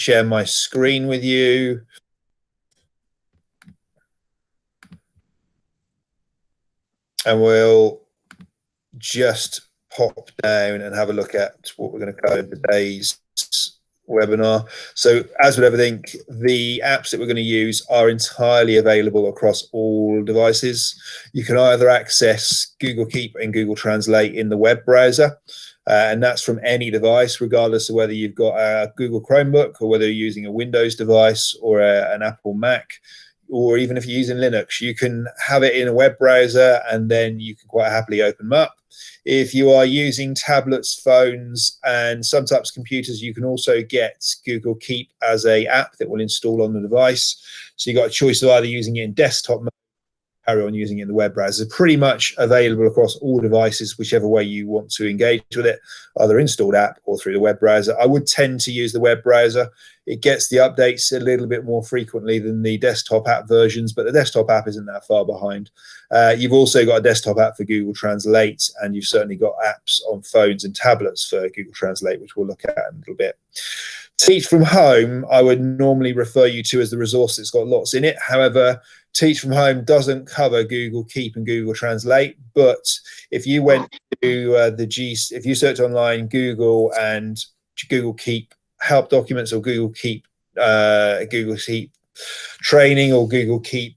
share my screen with you. And we'll just pop down and have a look at what we're going to cover in today's webinar. So as with everything, the apps that we're going to use are entirely available across all devices. You can either access Google Keep and Google Translate in the web browser, and that's from any device, regardless of whether you've got a Google Chromebook or whether you're using a Windows device or an Apple Mac, or even if you're using Linux. You can have it in a web browser and then you can quite happily open them up. If you are using tablets, phones, and some types of computers, you can also get Google Keep as an app that will install on the device. So you've got a choice of either using it in desktop mode, carry on using it in the web browser. Pretty much available across all devices, whichever way you want to engage with it, either installed app or through the web browser. I would tend to use the web browser. It gets the updates a little bit more frequently than the desktop app versions, but the desktop app isn't that far behind. You've also got a desktop app for Google Translate, and you've certainly got apps on phones and tablets for Google Translate, which we'll look at in a little bit. Teach from Home, I would normally refer you to as the resource that's got lots in it. However, Teach from Home doesn't cover Google Keep and Google Translate, but if you went to if you search online Google and Google Keep help documents or Google Keep training or Google Keep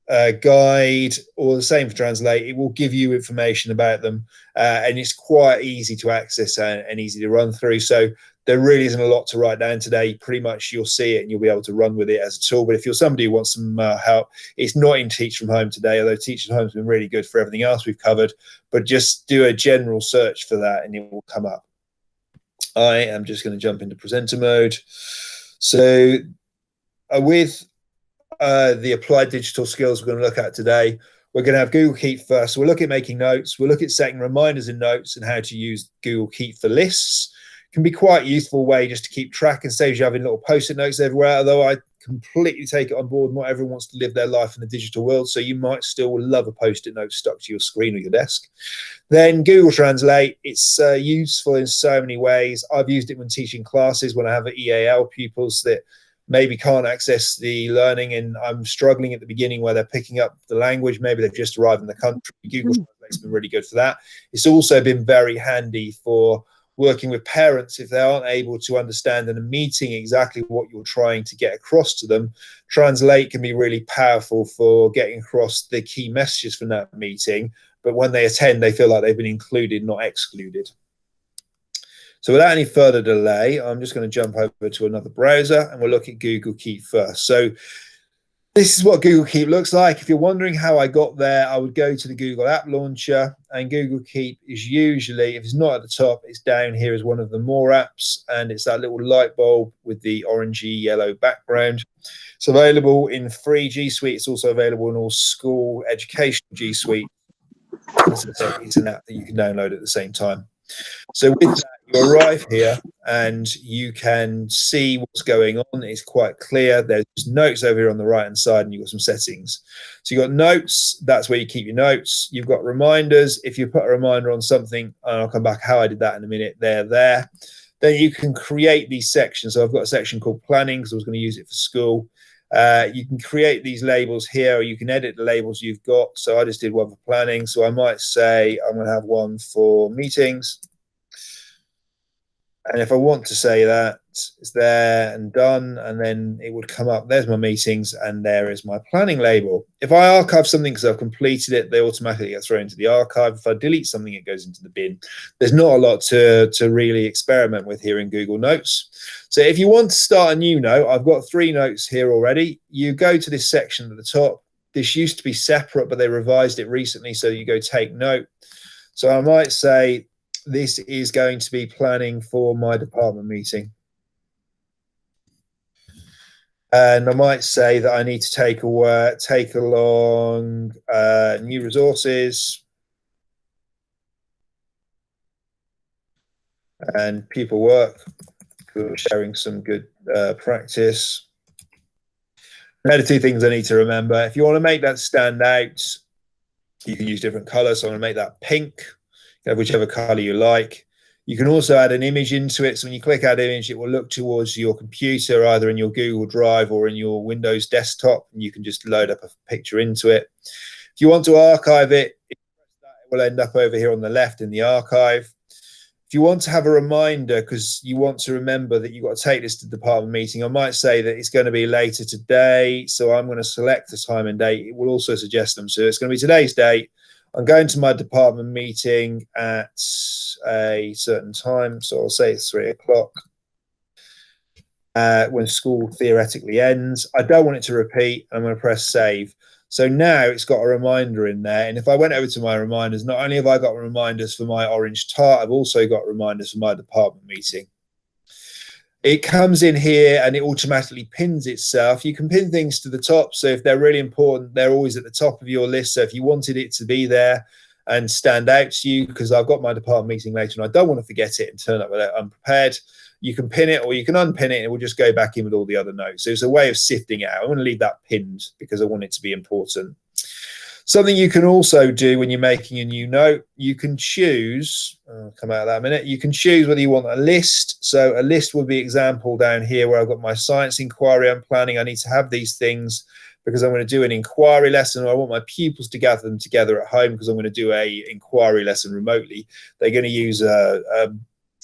guide, or the same for Translate, it will give you information about them, and it's quite easy to access and easy to run through. So there really isn't a lot to write down today. Pretty much you'll see it and you'll be able to run with it as a tool. But if you're somebody who wants some help, it's not in Teach from Home today, although Teach from Home has been really good for everything else we've covered. But just do a general search for that and it will come up. I am just going to jump into presenter mode. So with the applied digital skills we're going to look at today, we're going to have Google Keep first. So we'll look at making notes. We'll look at setting reminders in notes and how to use Google Keep for lists. Can be quite a useful way just to keep track and saves you having little post-it notes everywhere, although I completely take it on board. Not everyone wants to live their life in the digital world, so you might still love a post-it note stuck to your screen or your desk. Then Google Translate, it's useful in so many ways. I've used it when teaching classes, when I have EAL pupils that maybe can't access the learning and I'm struggling at the beginning where they're picking up the language. Maybe they've just arrived in the country. Google Translate's been really good for that. It's also been very handy for working with parents if they aren't able to understand in a meeting exactly what you're trying to get across to them. Translate can be really powerful for getting across the key messages from that meeting, but when they attend, they feel like they've been included, not excluded. So without any further delay, I'm just going to jump over to another browser and we'll look at Google Keep first. So this is what Google Keep looks like. If you're wondering how I got there, I would go to the Google App Launcher, and Google Keep is usually, if it's not at the top, it's down here as one of the more apps, and it's that little light bulb with the orangey yellow background. It's available in free G Suite. It's also available in all school educational G Suite. It's an app that you can download at the same time. So with that, you arrive here and you can see what's going on. It's quite clear. There's notes over here on the right hand side and you've got some settings. So you've got notes, that's where you keep your notes. You've got reminders. If you put a reminder on something, and I'll come back how I did that in a minute, they're there. Then you can create these sections. So I've got a section called planning because I was going to use it for school. You can create these labels here, or you can edit the labels you've got. So I just did one for planning. So I might say I'm going to have one for meetings. And if I want to say that, it's there and done, and then it would come up. There's my meetings, and there is my planning label. If I archive something because I've completed it, they automatically get thrown into the archive. If I delete something, it goes into the bin. There's not a lot to really experiment with here in Google Notes. So if you want to start a new note, I've got 3 notes here already. You go to this section at the top. This used to be separate, but they revised it recently, so you go take note. So I might say, this is going to be planning for my department meeting. And I might say that I need to take along new resources and people work, sharing some good practice. They're the 2 things I need to remember. If you want to make that stand out, you can use different colors. So I'm going to make that pink. You have whichever color you like. You can also add an image into it. So when you click add image, it will look towards your computer, either in your Google Drive or in your Windows desktop, and you can just load up a picture into it. If you want to archive it, it will end up over here on the left in the archive. If you want to have a reminder, because you want to remember that you've got to take this to the department meeting, I might say that it's going to be later today. So I'm going to select the time and date. It will also suggest them. So it's going to be today's date. I'm going to my department meeting at a certain time. So I'll say it's 3 o'clock when school theoretically ends. I don't want it to repeat. I'm going to press save. So now it's got a reminder in there. And if I went over to my reminders, not only have I got reminders for my orange tart, I've also got reminders for my department meeting. It comes in here and it automatically pins itself. You can pin things to the top. So if they're really important, they're always at the top of your list. So if you wanted it to be there and stand out to you, because I've got my department meeting later and I don't want to forget it and turn up with it unprepared, you can pin it or you can unpin it and it will just go back in with all the other notes. So it's a way of sifting it out. I want to leave that pinned because I want it to be important. Something you can also do when you're making a new note, you can choose, I'll come out of that in a minute, you can choose whether you want a list. So a list would be example down here where I've got my science inquiry I'm planning. I need to have these things because I'm going to do an inquiry lesson, or I want my pupils to gather them together at home because I'm going to do a inquiry lesson remotely. They're going to use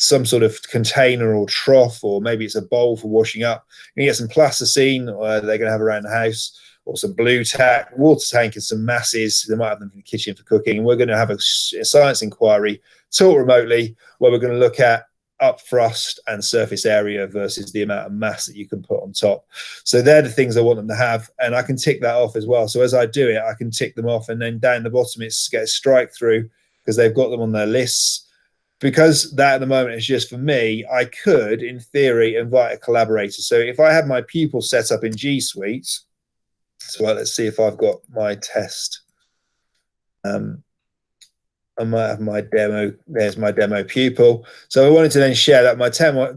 some sort of container or trough, or maybe it's a bowl for washing up. You get some plasticine they're going to have around the house, or some blue tack, water tank, and some masses. They might have them in the kitchen for cooking. And we're going to have a science inquiry taught remotely where we're going to look at upthrust and surface area versus the amount of mass that you can put on top. So they're the things I want them to have, and I can tick that off as well. So as I do it, I can tick them off, and then down the bottom it gets strike through because they've got them on their lists. Because that at the moment is just for me, I could, in theory, invite a collaborator. So if I have my pupils set up in G Suite, so let's see if I've got my test. I might have my demo. There's my demo pupil. So I wanted to then share that my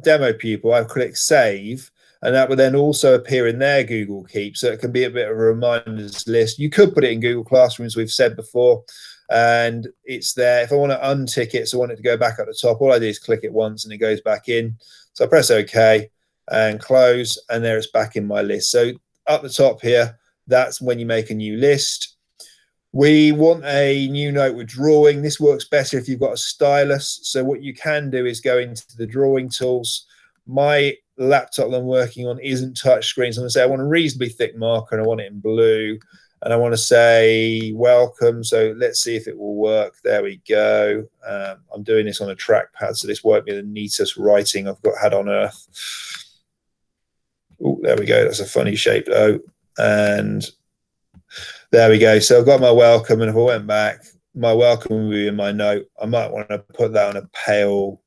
demo pupil. I click save, and that would then also appear in their Google Keep. So it can be a bit of a reminders list. You could put it in Google Classroom, as we've said before, and it's there. If I want to untick it, so I want it to go back at the top, all I do is click it once and it goes back in. So I press OK and close, and there it's back in my list. So up the top here, that's when you make a new list. We want a new note with drawing. This works better if you've got a stylus. So what you can do is go into the drawing tools. My laptop that I'm working on isn't touchscreen, so I'm going to say I want a reasonably thick marker and I want it in blue. And I want to say welcome. So let's see if it will work. There we go. I'm doing this on a trackpad, so this won't be the neatest writing I've had on earth. Oh, there we go. That's a funny shape though. And there we go. So I've got my welcome, and if I went back, my welcome will be in my note. I might want to put that on a pale,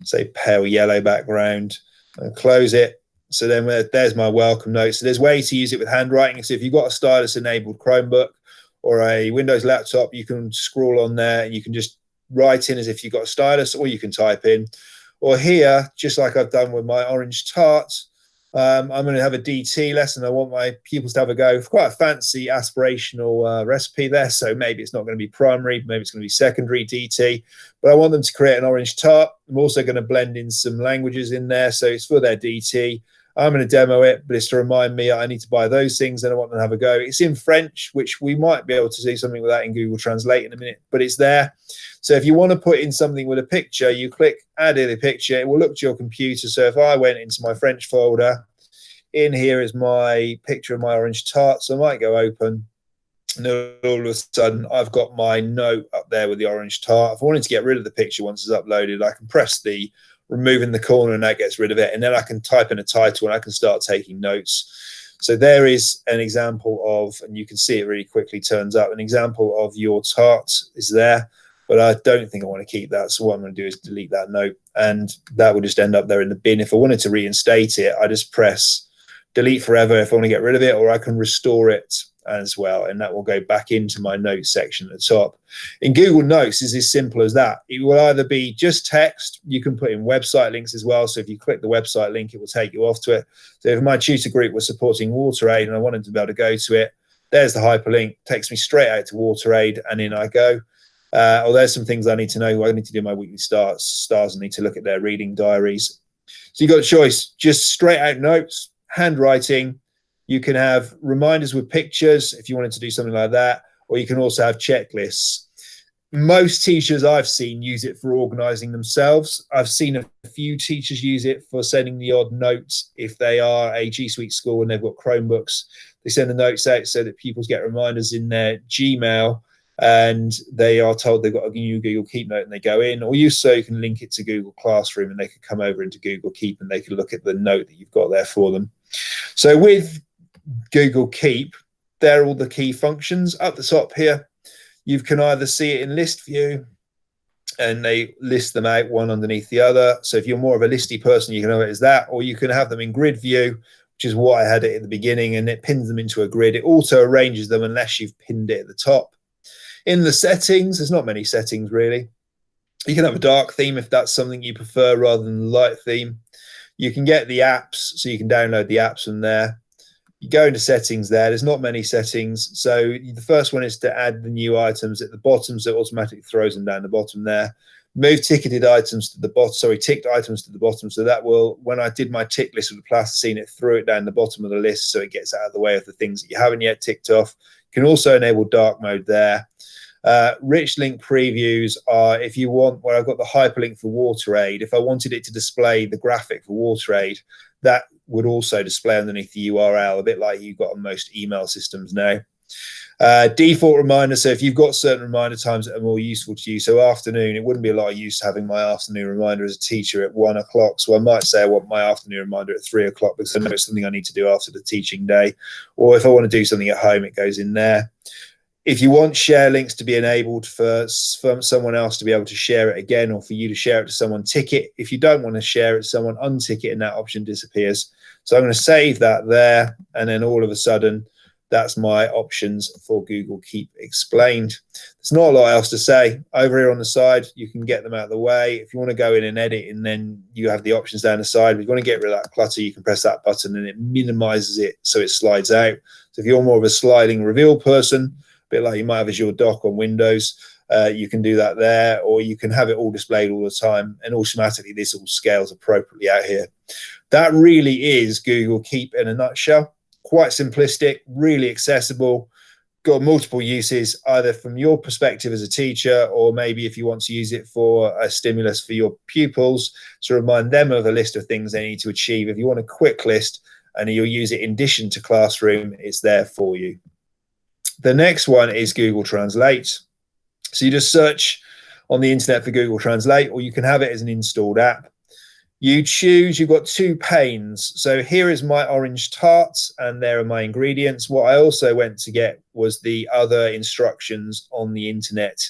say pale yellow background, and close it. So then there's my welcome note. So there's ways to use it with handwriting. So if you've got a stylus enabled Chromebook or a Windows laptop, you can scroll on there and you can just write in as if you've got a stylus, or you can type in. Or here, just like I've done with my orange tart, I'm going to have a DT lesson. I want my pupils to have a go. Quite a fancy aspirational recipe there. So maybe it's not going to be primary, maybe it's going to be secondary DT, but I want them to create an orange tart. I'm also going to blend in some languages in there. So it's for their DT. I'm going to demo it, but it's to remind me I need to buy those things and I want them to have a go. It's in French, which we might be able to do something with that in Google Translate in a minute, but it's there. So if you want to put in something with a picture, you click add in a picture. It will look to your computer. So if I went into my French folder, in here is my picture of my orange tart. So I might go open, and all of a sudden I've got my note up there with the orange tart. If I wanted to get rid of the picture once it's uploaded, I can press the remove in the corner and that gets rid of it. And then I can type in a title and I can start taking notes. So there is an example of, and you can see it really quickly turns up, an example of your tart is there, but I don't think I want to keep that. So what I'm going to do is delete that note, and that will just end up there in the bin. If I wanted to reinstate it, I just press delete forever if I want to get rid of it, or I can restore it as well, and that will go back into my notes section at the top. In Google Notes, it's as simple as that. It will either be just text. You can put in website links as well. So if you click the website link, it will take you off to it. So if my tutor group was supporting WaterAid and I wanted to be able to go to it, there's the hyperlink, takes me straight out to WaterAid, and in I go. Or there's some things I need to know. I need to do my weekly stars. I need to look at their reading diaries. So you've got a choice, just straight out notes, handwriting. You can have reminders with pictures if you wanted to do something like that, or you can also have checklists. Most teachers I've seen use it for organizing themselves. I've seen a few teachers use it for sending the odd notes. If they are a G Suite school and they've got Chromebooks, they send the notes out so that pupils get reminders in their Gmail, and they are told they've got a new Google Keep note and they go in. Or you can link it to Google Classroom and they can come over into Google Keep and they can look at the note that you've got there for them. So with Google Keep, there are all the key functions up the top here. You can either see it in list view, and they list them out one underneath the other. So if you're more of a listy person, you can have it as that, or you can have them in grid view, which is what I had it at the beginning, and it pins them into a grid. It auto arranges them unless you've pinned it at the top. In the settings, there's not many settings really. You can have a dark theme if that's something you prefer rather than the light theme. You can get the apps, so you can download the apps from there. You go into settings there. There's not many settings. So the first one is to add the new items at the bottom, so it automatically throws them down the bottom there. Move ticketed items to the bottom, ticked items to the bottom. So that will, when I did my tick list with the plasticine, it threw it down the bottom of the list so it gets out of the way of the things that you haven't yet ticked off. You can also enable dark mode there. Rich link previews are if you want, where I've got the hyperlink for WaterAid, if I wanted it to display the graphic for WaterAid, that would also display underneath the URL, a bit like you've got on most email systems now. Default reminder, so if you've got certain reminder times that are more useful to you, so afternoon, it wouldn't be a lot of use having my afternoon reminder as a teacher at 1 o'clock, so I might say I want my afternoon reminder at 3 o'clock because I know it's something I need to do after the teaching day, or if I want to do something at home, it goes in there. If you want share links to be enabled for someone else to be able to share it again, or for you to share it to someone, tick it. If you don't want to share it to someone, untick it and that option disappears. So I'm going to save that there, and then all of a sudden, that's my options for Google Keep explained. There's not a lot else to say. Over here on the side, you can get them out of the way. If you want to go in and edit, and then you have the options down the side. If you want to get rid of that clutter, you can press that button and it minimizes it so it slides out. So if you're more of a sliding reveal person, bit like you might have Azure Dock on Windows, you can do that there, or you can have it all displayed all the time, and automatically this all scales appropriately out here. That really is Google Keep in a nutshell. Quite simplistic, really accessible, got multiple uses, either from your perspective as a teacher, or maybe if you want to use it for a stimulus for your pupils to remind them of a list of things they need to achieve. If you want a quick list and you'll use it in addition to Classroom, it's there for you. The next one is Google Translate. So you just search on the internet for Google Translate, or you can have it as an installed app. You choose, you've got two panes. So here is my orange tart, and there are my ingredients. What I also went to get was the other instructions on the internet.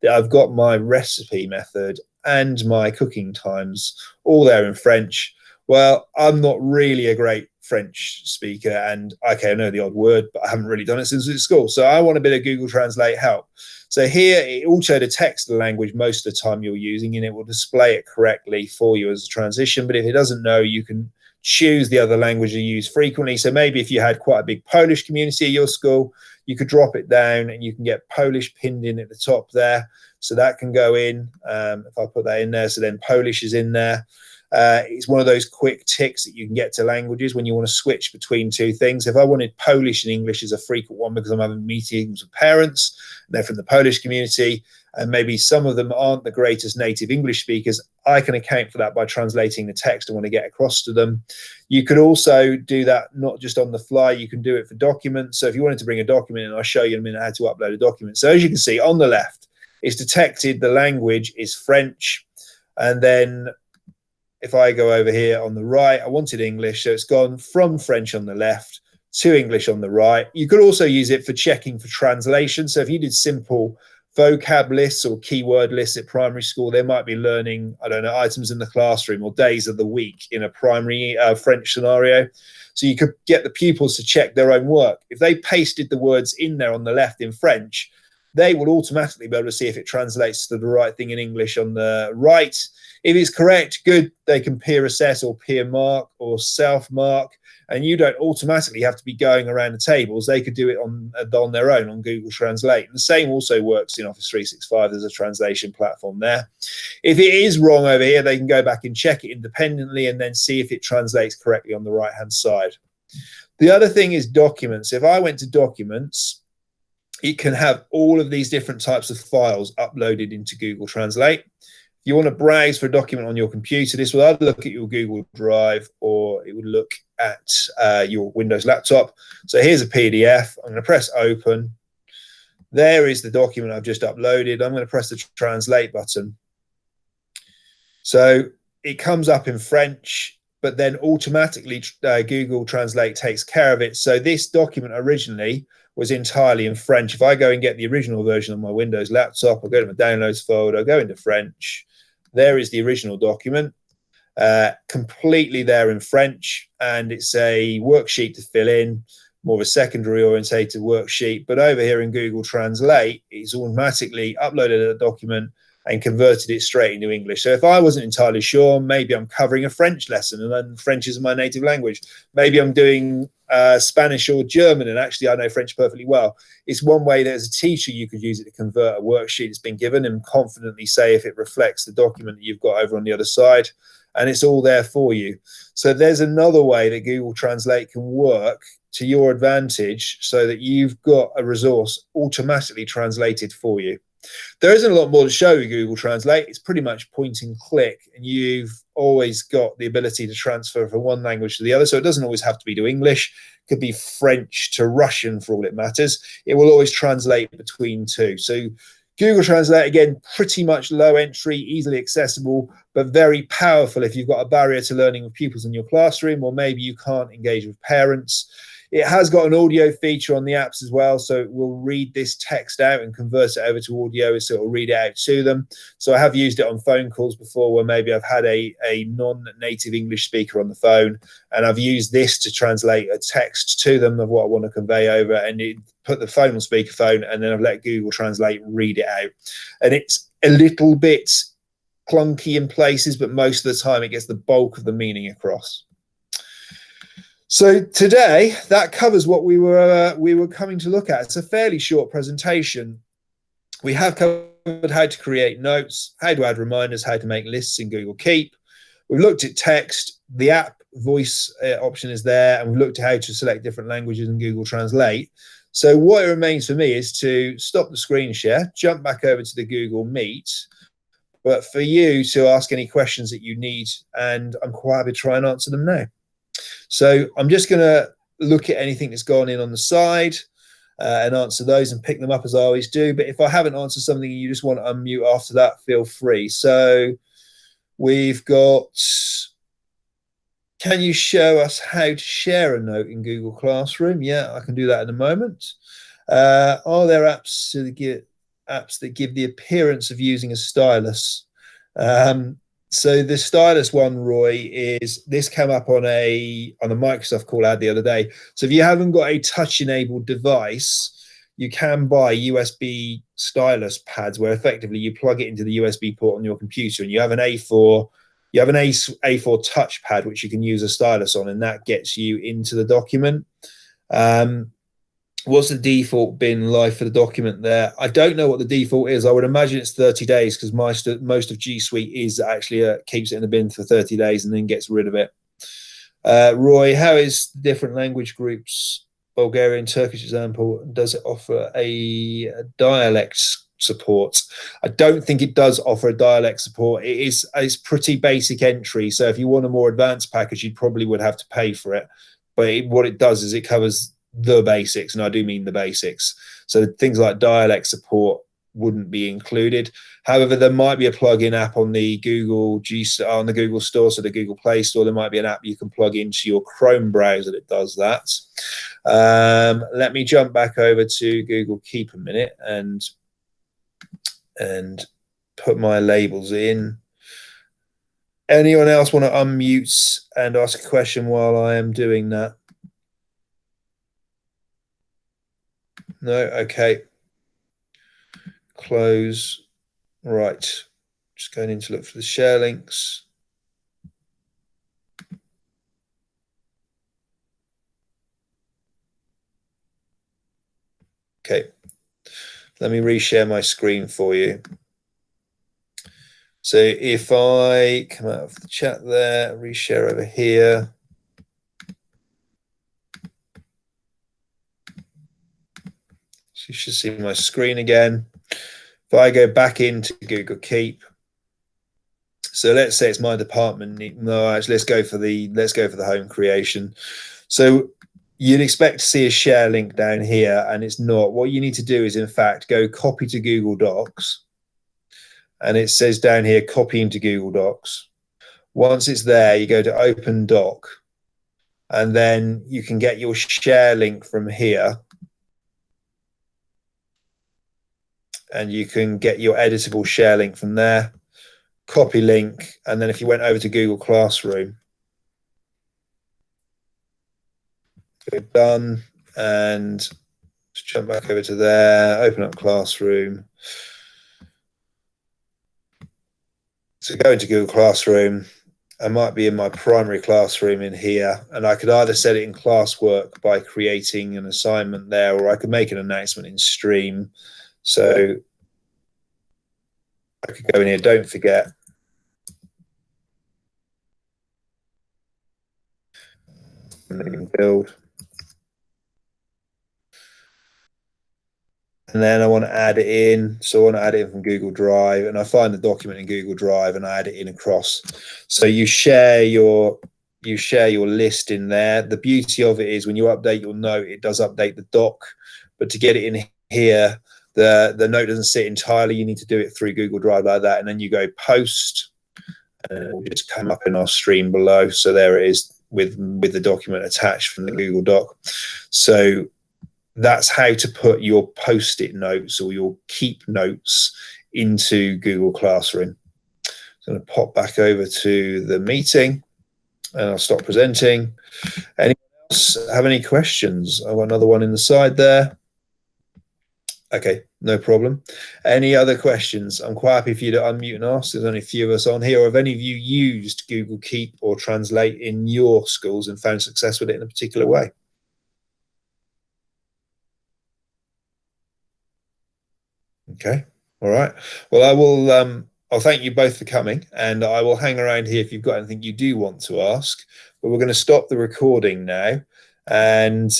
I've got my recipe method and my cooking times, all there in French. Well, I'm not really a great French speaker, and okay, I know the odd word, but I haven't really done it since at school. So I want a bit of Google Translate help. So here it auto detects the language most of the time you're using, and it will display it correctly for you as a transition. But if it doesn't know, you can choose the other language you use frequently. So maybe if you had quite a big Polish community at your school, you could drop it down and you can get Polish pinned in at the top there. So that can go in, if I put that in there, so then Polish is in there. It's one of those quick ticks that you can get to languages when you want to switch between two things. If I wanted Polish and English as a frequent one because I'm having meetings with parents and they're from the Polish community, and maybe some of them aren't the greatest native English speakers, I can account for that by translating the text I want to get across to them. You could also do that not just on the fly, you can do it for documents. So if you wanted to bring a document in, I'll show you in a minute how to upload a document. So as you can see on the left, it's detected the language is French, and then if I go over here on the right, I wanted English, so it's gone from French on the left to English on the right. You could also use it for checking for translation. So if you did simple vocab lists or keyword lists at primary school, they might be learning, I don't know, items in the classroom or days of the week in a primary French scenario. So you could get the pupils to check their own work. If they pasted the words in there on the left in French, they will automatically be able to see if it translates to the right thing in English on the right. If it's correct, good, they can peer assess or peer mark or self mark, and you don't automatically have to be going around the tables. They could do it on their own on Google Translate. And the same also works in Office 365. There's a translation platform there. If it is wrong over here, they can go back and check it independently and then see if it translates correctly on the right-hand side. The other thing is documents. If I went to documents, it can have all of these different types of files uploaded into Google Translate. If you want to browse for a document on your computer, this will either look at your Google Drive or it would look at your Windows laptop. So here's a PDF. I'm going to press open. There is the document I've just uploaded. I'm going to press the translate button. So it comes up in French, but then automatically Google Translate takes care of it. So this document originally was entirely in French. If I go and get the original version on my Windows laptop, I'll go to my downloads folder, I'll go into French. There is the original document, completely there in French, and it's a worksheet to fill in, more of a secondary orientated worksheet. But over here in Google Translate, it's automatically uploaded a document and converted it straight into English. So if I wasn't entirely sure, maybe I'm covering a French lesson and then French is my native language. Maybe I'm doing Spanish or German and actually I know French perfectly well. It's one way that as a teacher you could use it to convert a worksheet that's been given and confidently say if it reflects the document that you've got over on the other side, and it's all there for you. So there's another way that Google Translate can work to your advantage so that you've got a resource automatically translated for you. There isn't a lot more to show with Google Translate. It's pretty much point and click, and you've always got the ability to transfer from one language to the other. So it doesn't always have to be to English. It could be French to Russian for all it matters. It will always translate between two. So Google Translate, again, pretty much low entry, easily accessible, but very powerful if you've got a barrier to learning with pupils in your classroom, or maybe you can't engage with parents. It has got an audio feature on the apps as well, so it will read this text out and convert it over to audio, so it will read it out to them. So I have used it on phone calls before where maybe I've had a non-native English speaker on the phone, and I've used this to translate a text to them of what I want to convey over, and it put the phone on speakerphone, and then I've let Google Translate read it out. And it's a little bit clunky in places, but most of the time it gets the bulk of the meaning across. So today, that covers what we were coming to look at. It's a fairly short presentation. We have covered how to create notes, how to add reminders, how to make lists in Google Keep. We've looked at text. The app voice option is there, and we've looked at how to select different languages in Google Translate. So what remains for me is to stop the screen share, jump back over to the Google Meet, but for you to ask any questions that you need, and I'm quite happy to try and answer them now. So I'm just going to look at anything that's gone in on the side and answer those and pick them up as I always do. But if I haven't answered something and you just want to unmute after that, feel free. So we've got, can you show us how to share a note in Google Classroom? Yeah, I can do that in a moment. Are there apps that give the appearance of using a stylus? So the stylus one, Roy, is this came up on a Microsoft call ad the other day. So if you haven't got a touch-enabled device, you can buy USB stylus pads where effectively you plug it into the USB port on your computer, and you have an A4 touch pad which you can use a stylus on, and that gets you into the document. What's the default bin life for the document there? I don't know what the default is. I would imagine it's 30 days because most of G Suite is actually keeps it in the bin for 30 days and then gets rid of it. Roy, how is different language groups, Bulgarian, Turkish example, does it offer a dialect support? I don't think it does offer a dialect support. It's pretty basic entry. So if you want a more advanced package, you probably would have to pay for it. But what it does is it covers the basics, and I do mean the basics. So things like dialect support wouldn't be included. However, there might be a plug-in app on the Google Store, so the Google Play Store. There might be an app you can plug into your Chrome browser that does that. Let me jump back over to Google Keep a minute and put my labels in. Anyone else want to unmute and ask a question while I am doing that? No? Okay. Close. Right. Just going in to look for the share links. Okay, let me reshare my screen for you. So if I come out of the chat there, reshare over here. So you should see my screen again. If I go back into Google Keep, so let's say it's my department. No, actually, let's go for the home creation. So you'd expect to see a share link down here, and it's not. What you need to do is, in fact, go copy to Google Docs, and it says down here, copy into Google Docs. Once it's there, you go to Open Doc, and then you can get your share link from here, and you can get your editable share link from there. Copy link, and then if you went over to Google Classroom, go done, and just jump back over to there, open up Classroom. So go into Google Classroom. I might be in my primary classroom in here, and I could either set it in classwork by creating an assignment there, or I could make an announcement in Stream. So I could go in here, don't forget. Build. And then I want to add it in. So I want to add it in from Google Drive, and I find the document in Google Drive and I add it in across. So you share your list in there. The beauty of it is when you update your note, it does update the doc, but to get it in here, the note doesn't sit entirely. You need to do it through Google Drive like that, and then you go post, and it will just come up in our stream below. So there it is with the document attached from the Google Doc. So that's how to put your post-it notes or your keep notes into Google Classroom. So I'm going to pop back over to the meeting, and I'll stop presenting. Anyone else have any questions? I've got another one in the side there. Okay, no problem. Any other questions? I'm quite happy for you to unmute and ask. There's only a few of us on here. Or have any of you used Google Keep or Translate in your schools and found success with it in a particular way? Okay, all right. Well, I will. I'll thank you both for coming, and I will hang around here if you've got anything you do want to ask. But we're going to stop the recording now, and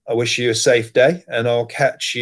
I wish you a safe day, and I'll catch you